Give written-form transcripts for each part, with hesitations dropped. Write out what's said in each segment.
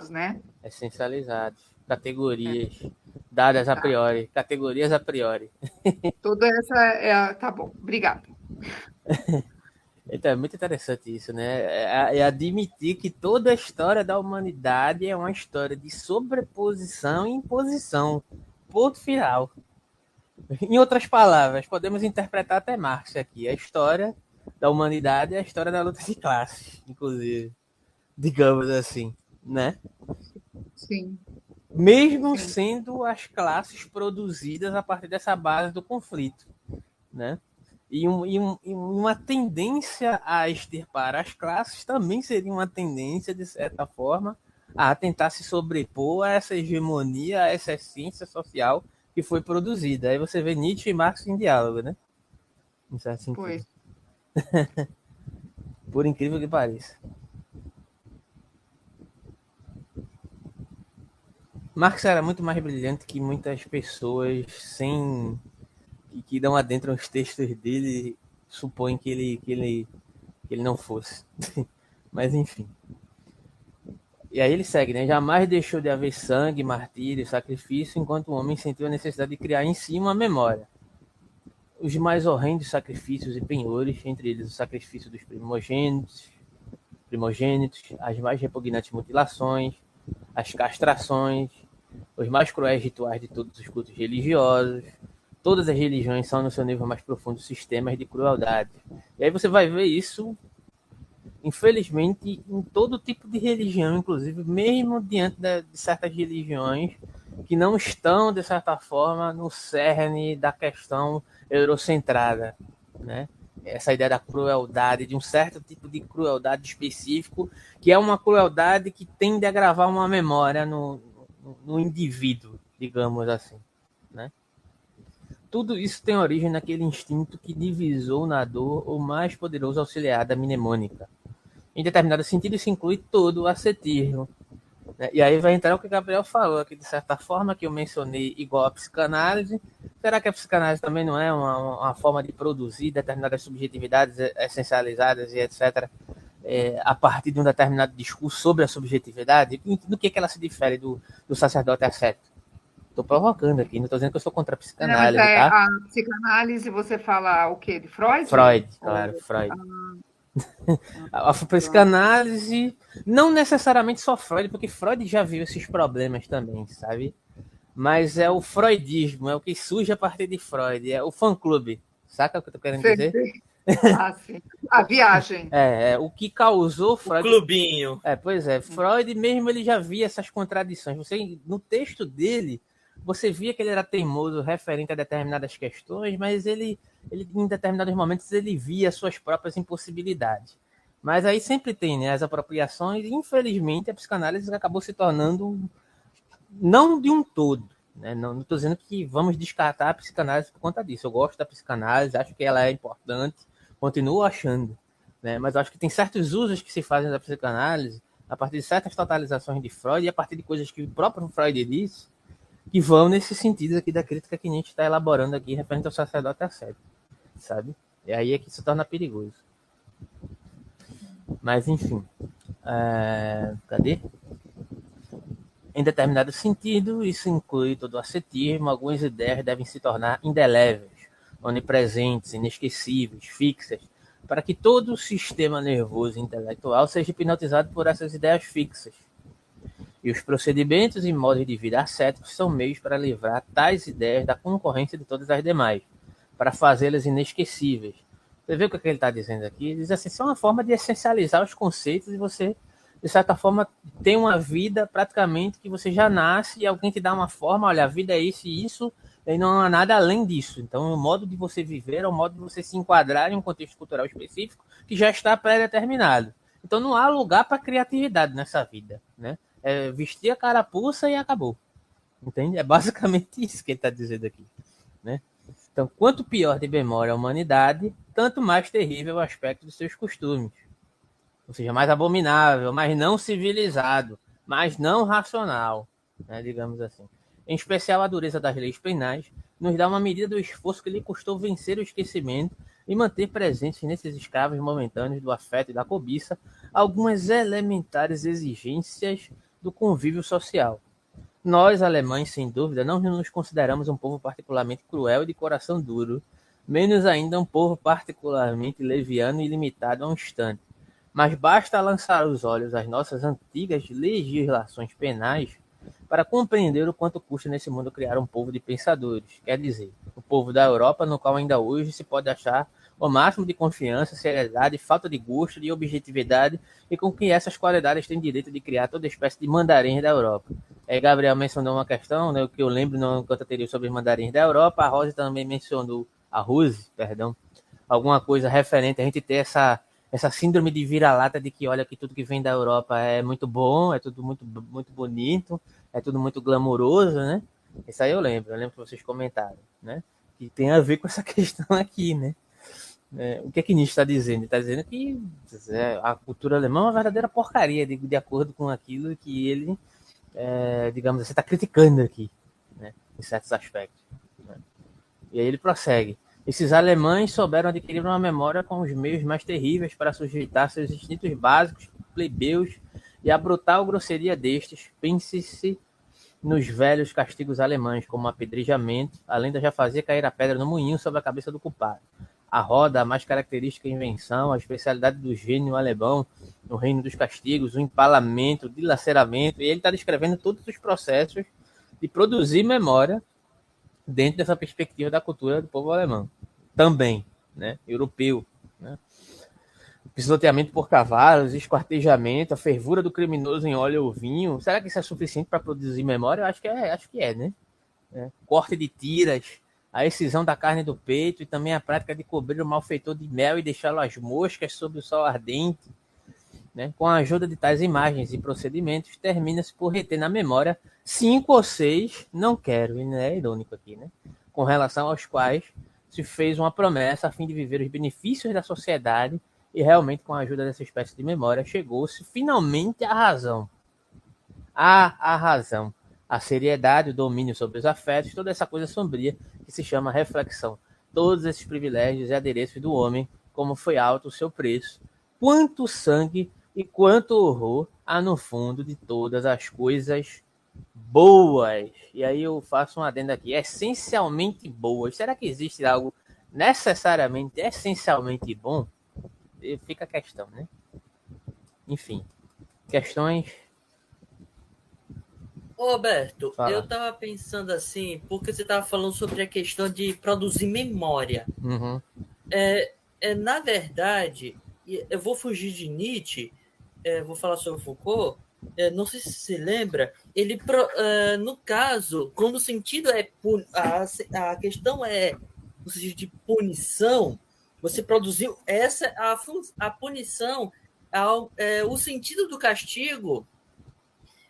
essencializados, né? Essencializados. Categorias dadas a priori. Categorias a priori. Toda essa tá bom, obrigada. Então, é muito interessante isso, né? É admitir que toda a história da humanidade é uma história de sobreposição e imposição. Ponto final. Em outras palavras, podemos interpretar até Marx aqui. A história da humanidade é a história da luta de classes, inclusive. Digamos assim, né? Sim. Mesmo sendo as classes produzidas a partir dessa base do conflito, né? E uma tendência a extirpar as classes também seria uma tendência, de certa forma, a tentar se sobrepor a essa hegemonia, a essa essência social que foi produzida. Aí você vê Nietzsche e Marx em diálogo, né? Em certo sentido. Pois. Por incrível que pareça. Marx era muito mais brilhante que muitas pessoas sem que dão adentro aos textos dele supõem que ele não fosse. Mas enfim. E aí ele segue, né? Jamais deixou de haver sangue, martírio, sacrifício, enquanto o homem sentiu a necessidade de criar em si uma memória. Os mais horrendos sacrifícios e penhores, entre eles o sacrifício dos primogênitos, as mais repugnantes mutilações, as castrações, os mais cruéis rituais de todos os cultos religiosos. Todas as religiões são, no seu nível mais profundo, sistemas de crueldade. E aí você vai ver isso, infelizmente, em todo tipo de religião, inclusive, mesmo diante de certas religiões que não estão, de certa forma, no cerne da questão eurocentrada, né? Essa ideia da crueldade, de um certo tipo de crueldade específico, que é uma crueldade que tende a gravar uma memória no indivíduo, digamos assim, né? Tudo isso tem origem naquele instinto que divisou na dor o mais poderoso auxiliar da mnemônica. Em determinado sentido, isso inclui todo o ascetismo. Né? E aí vai entrar o que o Gabriel falou aqui, de certa forma, que eu mencionei igual a psicanálise. Será que a psicanálise também não é uma forma de produzir determinadas subjetividades essencializadas e etc., a partir de um determinado discurso sobre a subjetividade? Do que ela se difere do sacerdote ascético? Estou provocando aqui, não estou dizendo que eu sou contra a psicanálise, Mas tá? a psicanálise, você fala o quê? De Freud? Freud, claro, Freud. A psicanálise, não necessariamente só Freud, porque Freud já viu esses problemas também, sabe? Mas é o freudismo, é o que surge a partir de Freud, é o fã-clube, saca o que eu tô querendo dizer? Ah, sim. A viagem. O que causou Freud... O clubinho. Pois é, Freud mesmo ele já via essas contradições. Você, no texto dele, você via que ele era teimoso referente a determinadas questões, mas ele em determinados momentos ele via suas próprias impossibilidades. Mas aí sempre tem, né, as apropriações, e infelizmente a psicanálise acabou se tornando não de um todo, né? Não estou dizendo que vamos descartar a psicanálise por conta disso. Eu gosto da psicanálise, acho que ela é importante, continuo achando, né? Mas eu acho que tem certos usos que se fazem da psicanálise a partir de certas totalizações de Freud e a partir de coisas que o próprio Freud disse, que vão nesse sentido aqui da crítica que a gente está elaborando aqui referente ao sacerdote ascético, sabe? E aí é que se torna perigoso. Mas, enfim. Cadê? Em determinado sentido, isso inclui todo o ascetismo. Algumas ideias devem se tornar indeléveis, onipresentes, inesquecíveis, fixas, para que todo o sistema nervoso e intelectual seja hipnotizado por essas ideias fixas. E os procedimentos e modos de vida ascéticos são meios para livrar tais ideias da concorrência de todas as demais, para fazê-las inesquecíveis. Você vê o que ele está dizendo aqui? Ele diz assim, isso é uma forma de essencializar os conceitos e você, de certa forma, tem uma vida praticamente que você já nasce e alguém te dá uma forma, olha, a vida é isso e isso, e não há nada além disso. Então, o modo de você viver é o modo de você se enquadrar em um contexto cultural específico que já está pré-determinado. Então, não há lugar para criatividade nessa vida, né? É vestir a carapuça e acabou. Entende? É basicamente isso que ele está dizendo aqui, né? Então, quanto pior de memória a humanidade, tanto mais terrível o aspecto dos seus costumes. Ou seja, mais abominável, mais não civilizado, mais não racional, né, digamos assim. Em especial, a dureza das leis penais nos dá uma medida do esforço que lhe custou vencer o esquecimento e manter presentes nesses escravos momentâneos do afeto e da cobiça algumas elementares exigências do convívio social. Nós, alemães, sem dúvida, não nos consideramos um povo particularmente cruel e de coração duro, menos ainda um povo particularmente leviano e limitado a um instante. Mas basta lançar os olhos às nossas antigas legislações penais para compreender o quanto custa nesse mundo criar um povo de pensadores, quer dizer, o povo da Europa no qual ainda hoje se pode achar o máximo de confiança, seriedade, falta de gosto, de objetividade e com que essas qualidades têm direito de criar toda espécie de mandarins da Europa. Gabriel mencionou uma questão, né, o que eu lembro no enquanto anterior sobre os mandarins da Europa, a Rose também mencionou, a Rose, perdão, alguma coisa referente a gente ter essa síndrome de vira-lata de que olha que tudo que vem da Europa é muito bom, é tudo muito bonito, é tudo muito glamouroso, né? Isso aí eu lembro que vocês comentaram, né? Que tem a ver com essa questão aqui, né? O que é que Nietzsche está dizendo? Ele está dizendo que a cultura alemã é uma verdadeira porcaria, de acordo com aquilo que ele, digamos assim, está criticando aqui, né? Em certos aspectos. Né? E aí ele prossegue. Esses alemães souberam adquirir uma memória com os meios mais terríveis para sujeitar seus instintos básicos, plebeus, e a brutal grosseria destes, pense-se nos velhos castigos alemães, como apedrejamento, além de já fazer cair a pedra no moinho sobre a cabeça do culpado. A roda, a mais característica invenção, a especialidade do gênio alemão no reino dos castigos, o empalamento, o dilaceramento, e ele está descrevendo todos os processos de produzir memória dentro dessa perspectiva da cultura do povo alemão. Também, né? Europeu. Né? Pisoteamento por cavalos, esquartejamento, a fervura do criminoso em óleo ou vinho. Será que isso é suficiente para produzir memória? Eu acho que é, né? Corte de tiras, a excisão da carne do peito e também a prática de cobrir o malfeitor de mel e deixá-lo às moscas sob o sol ardente. Né? Com a ajuda de tais imagens e procedimentos, termina-se por reter na memória 5 ou 6, não quero, e não é irônico aqui, né? Com relação aos quais se fez uma promessa a fim de viver os benefícios da sociedade e realmente com a ajuda dessa espécie de memória chegou-se finalmente à razão. A razão, a seriedade, o domínio sobre os afetos, toda essa coisa sombria que se chama reflexão. Todos esses privilégios e adereços do homem, como foi alto o seu preço, quanto sangue e quanto horror há no fundo de todas as coisas boas. E aí eu faço um adendo aqui, essencialmente boas. Será que existe algo necessariamente, essencialmente bom? Fica a questão, né? Enfim, questões. Roberto, Fala. eu tava pensando assim, porque você tava falando sobre a questão de produzir memória. Uhum. Na verdade, eu vou fugir de Nietzsche, vou falar sobre Foucault, não sei se você lembra, ele, no caso, quando o sentido é... A questão é no sentido de punição, você produziu a punição, o sentido do castigo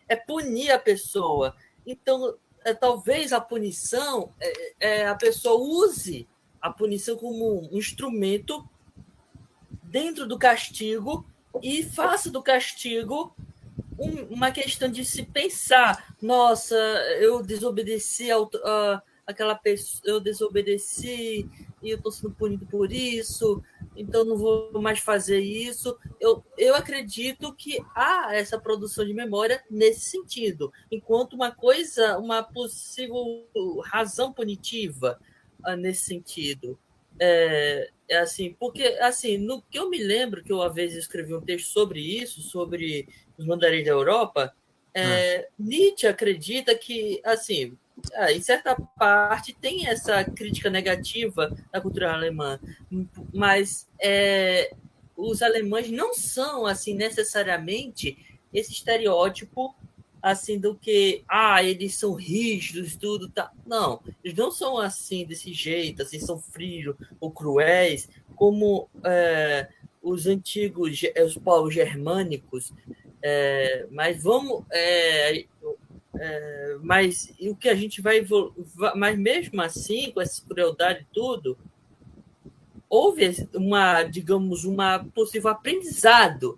é punir a pessoa. Então, talvez a punição, a pessoa use a punição como um instrumento dentro do castigo e faça do castigo uma questão de se pensar. Nossa, eu desobedeci aquela pessoa, eu desobedeci e eu estou sendo punido por isso, então não vou mais fazer isso. Eu acredito que há essa produção de memória nesse sentido, enquanto uma possível razão punitiva nesse sentido. Assim, porque assim, no que eu me lembro, que eu uma vez escrevi um texto sobre isso, sobre os mandarins da Europa, Nietzsche acredita que, assim, em certa parte tem essa crítica negativa da cultura alemã, mas os alemães não são assim necessariamente esse estereótipo assim do que eles são rígidos, tudo tá. Não, eles não são assim desse jeito, assim são frios ou cruéis como os antigos os povos germânicos. Mas vamos mas o que a gente vai mas mesmo assim com essa crueldade e tudo houve digamos uma possível aprendizado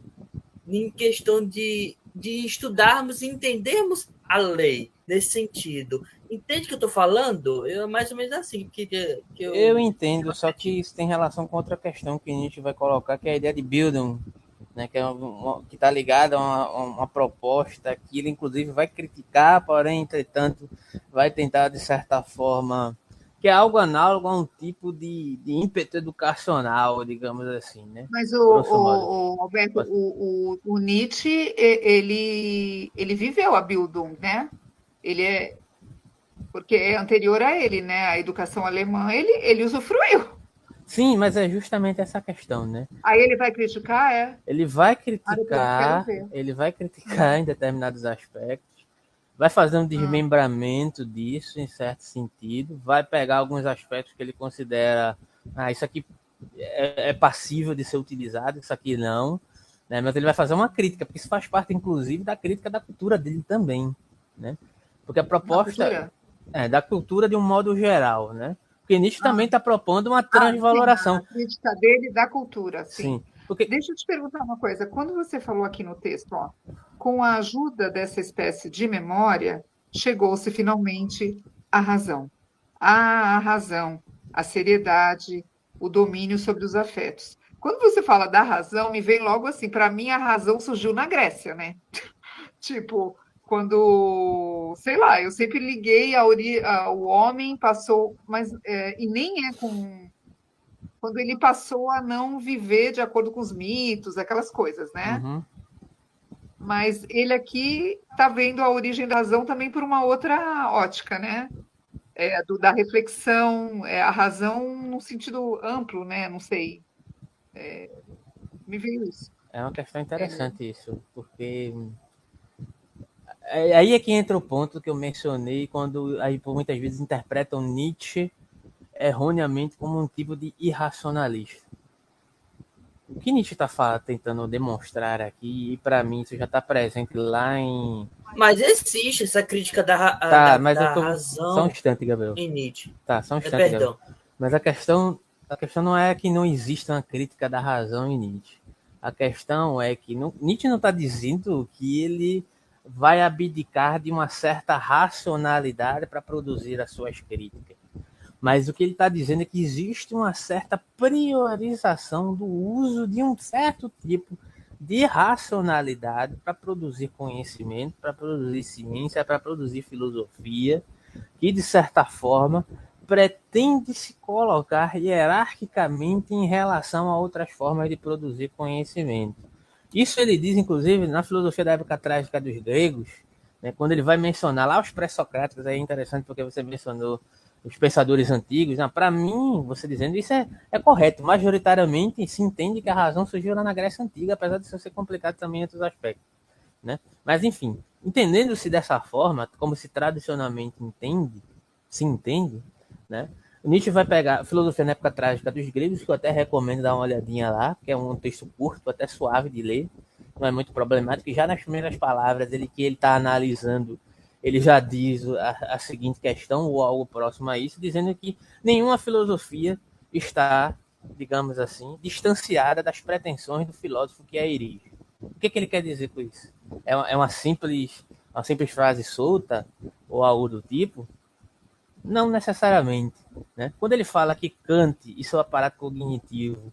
em questão de estudarmos e entendermos a lei nesse sentido. Entende o que eu estou falando? Mais ou menos assim que eu entendo, só que isso tem relação com outra questão que a gente vai colocar, que é a ideia de Bildung, né, que está ligada a uma proposta que ele, inclusive, vai criticar, porém, entretanto, vai tentar, de certa forma, que é algo análogo a um tipo de ímpeto educacional, digamos assim, né? Mas Grosso modo. Alberto, o Nietzsche, ele viveu a Bildung, né? Ele é, porque é anterior a ele, né? A educação alemã, ele usufruiu. Sim, mas é justamente essa questão, né? Aí ele vai criticar, é? Ele vai Ah, depois eu quero criticar, ver. ele vai criticar em determinados aspectos, vai fazer um Hum, desmembramento disso, em certo sentido, vai pegar alguns aspectos que ele considera, isso aqui é passível de ser utilizado, isso aqui não, né? Mas ele vai fazer uma crítica, porque isso faz parte, inclusive, da crítica da cultura dele também, né? Porque a na proposta cultura? é da cultura de um modo geral, né? Porque Nietzsche também Ah, está propondo uma sim, transvaloração. a crítica dele da cultura, sim. Sim, porque Deixa eu te perguntar uma coisa. Quando você falou aqui no texto, ó, com a ajuda dessa espécie de memória, chegou-se finalmente à razão. Ah, a razão, a seriedade, o domínio sobre os afetos. Quando você fala da razão, me vem logo assim, para mim a razão surgiu na Grécia, né? Tipo, quando, sei lá, eu sempre liguei o homem passou, mas e nem é com quando ele passou a não viver de acordo com os mitos, aquelas coisas, né? uhum, Mas ele aqui está vendo a origem da razão também por uma outra ótica, né? Da reflexão, a razão no sentido amplo, né? Não sei, me veio isso. é uma questão É, interessante isso, porque aí é que entra o ponto que eu mencionei quando aí por muitas vezes interpretam Nietzsche erroneamente como um tipo de irracionalista. O que Nietzsche está tentando demonstrar aqui, e para mim isso já está presente lá em. Mas existe essa crítica Tá, mas eu da tô. Só um razão instante, Gabriel. em Nietzsche. Tá, só um instante, Gabriel. Perdão. Mas a questão não é que não exista uma crítica da razão em Nietzsche. A questão é que Nietzsche não está dizendo que ele vai abdicar de uma certa racionalidade para produzir as suas críticas. Mas o que ele está dizendo é que existe uma certa priorização do uso de um certo tipo de racionalidade para produzir conhecimento, para produzir ciência, para produzir filosofia, que de certa forma pretende se colocar hierarquicamente em relação a outras formas de produzir conhecimento. Isso ele diz, inclusive, na filosofia da época trágica dos gregos, né, quando ele vai mencionar lá os pré-socráticos, é interessante porque você mencionou os pensadores antigos. Para mim, você dizendo isso é correto. Majoritariamente se entende que a razão surgiu lá na Grécia Antiga, apesar de isso ser complicado também em outros aspectos. Né? Mas, enfim, entendendo-se dessa forma, como se tradicionalmente se entende, né? Nietzsche vai pegar a filosofia na época trágica dos gregos, que eu até recomendo dar uma olhadinha lá, que é um texto curto, até suave de ler, não é muito problemático, e já nas primeiras palavras que ele está analisando, ele já diz a seguinte questão, ou algo próximo a isso, dizendo que nenhuma filosofia está, digamos assim, distanciada das pretensões do filósofo que a erige. O que ele quer dizer com isso? É uma simples frase solta, ou algo do tipo? Não necessariamente. Né? Quando ele fala que Kant e seu aparato cognitivo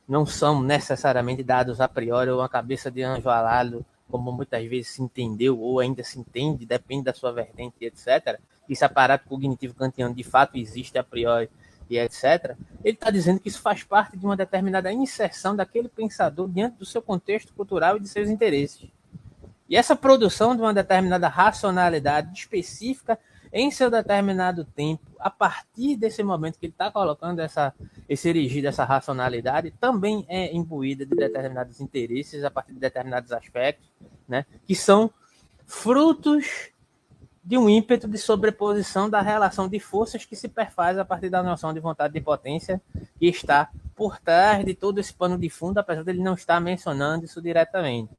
não são necessariamente dados a priori ou uma cabeça de anjo alado, como muitas vezes se entendeu ou ainda se entende, depende da sua vertente, etc. Esse aparato cognitivo kantiano de fato existe a priori e etc. Ele está dizendo que isso faz parte de uma determinada inserção daquele pensador diante do seu contexto cultural e de seus interesses. E essa produção de uma determinada racionalidade específica em seu determinado tempo, a partir desse momento que ele está colocando esse erigir dessa racionalidade, também é imbuída de determinados interesses, a partir de determinados aspectos, né, que são frutos de um ímpeto de sobreposição da relação de forças que se perfaz a partir da noção de vontade de potência que está por trás de todo esse pano de fundo, apesar de ele não estar mencionando isso diretamente.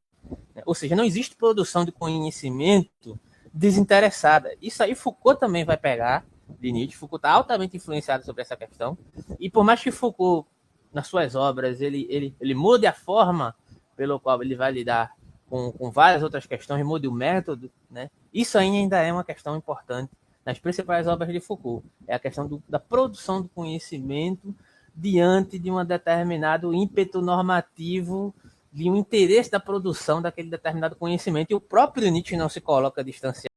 Ou seja, não existe produção de conhecimento desinteressada. Isso aí Foucault também vai pegar de Nietzsche. Foucault está altamente influenciado sobre essa questão. E por mais que Foucault, nas suas obras, ele mude a forma pelo qual ele vai lidar com várias outras questões, mude o método, né? Isso ainda é uma questão importante nas principais obras de Foucault. É a questão da produção do conhecimento diante de um determinado ímpeto normativo de um interesse da produção daquele determinado conhecimento, e o próprio Nietzsche não se coloca distanciado